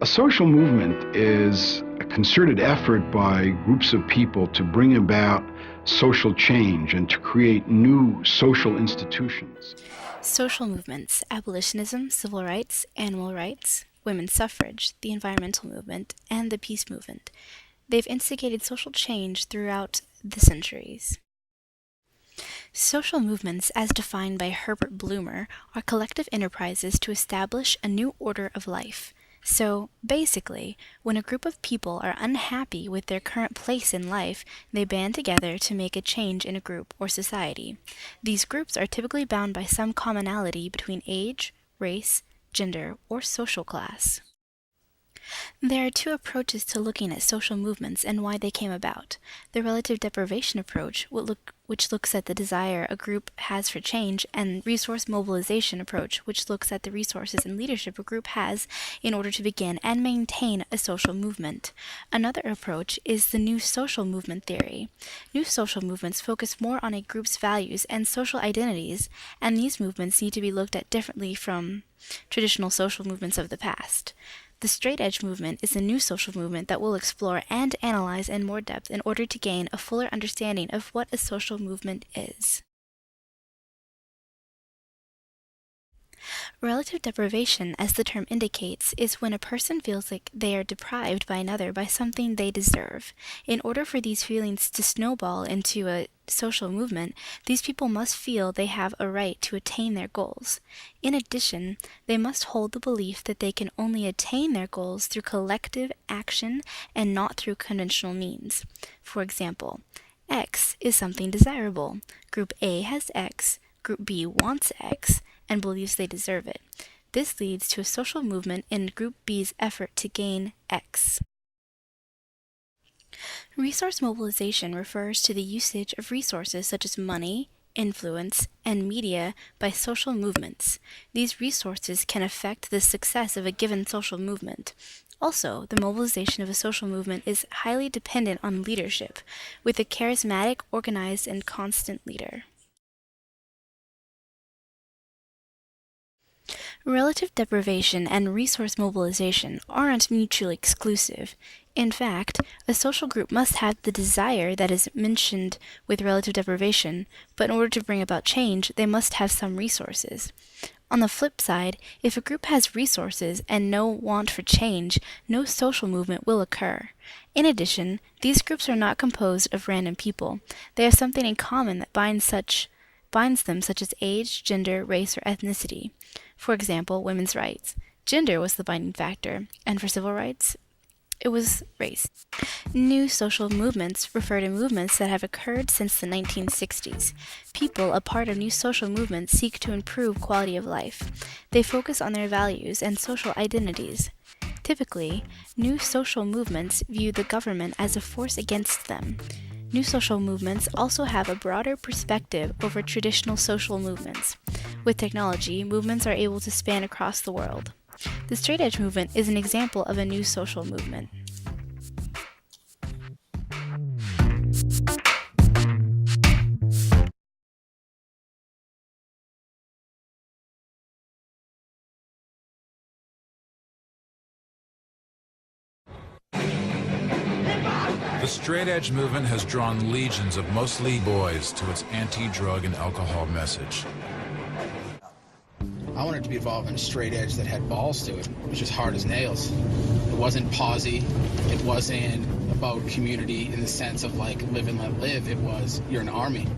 A social movement is a concerted effort by groups of people to bring about social change and to create new social institutions. Social movements, abolitionism, civil rights, animal rights, women's suffrage, the environmental movement, and the peace movement. They've instigated social change throughout the centuries. Social movements, as defined by Herbert Blumer, are collective enterprises to establish a new order of life. So, basically, when a group of people are unhappy with their current place in life, they band together to make a change in a group or society. These groups are typically bound by some commonality between age, race, gender, or social class. There are two approaches to looking at social movements and why they came about. The relative deprivation approach, which looks at the desire a group has for change, and resource mobilization approach, which looks at the resources and leadership a group has in order to begin and maintain a social movement. Another approach is the new social movement theory. New social movements focus more on a group's values and social identities, and these movements need to be looked at differently from traditional social movements of the past. The straight edge movement is a new social movement that will explore and analyze in more depth in order to gain a fuller understanding of what a social movement is. Relative deprivation, as the term indicates, is when a person feels like they are deprived by another by something they deserve. In order for these feelings to snowball into a social movement, these people must feel they have a right to attain their goals. In addition, they must hold the belief that they can only attain their goals through collective action and not through conventional means. For example, X is something desirable. Group A has X, Group B wants X, and believes they deserve it. This leads to a social movement in Group B's effort to gain X. Resource mobilization refers to the usage of resources such as money, influence, and media by social movements. These resources can affect the success of a given social movement. Also, the mobilization of a social movement is highly dependent on leadership, with a charismatic, organized, and constant leader. Relative deprivation and resource mobilization aren't mutually exclusive. In fact, a social group must have the desire that is mentioned with relative deprivation, but in order to bring about change, they must have some resources. On the flip side, if a group has resources and no want for change, no social movement will occur. In addition, these groups are not composed of random people. They have something in common that binds them, such as age, gender, race, or ethnicity. For example, women's rights. Gender was the binding factor, and for civil rights, it was race. New social movements refer to movements that have occurred since the 1960s. People, a part of new social movements, seek to improve quality of life. They focus on their values and social identities. Typically, new social movements view the government as a force against them. New social movements also have a broader perspective over traditional social movements. With technology, movements are able to span across the world. The straight edge movement is an example of a new social movement. The straight edge movement has drawn legions of mostly boys to its anti-drug and alcohol message. I wanted to be involved in a straight edge that had balls to it. It was just hard as nails. It wasn't posy. It wasn't about community in the sense of like live and let live. It was, you're an army.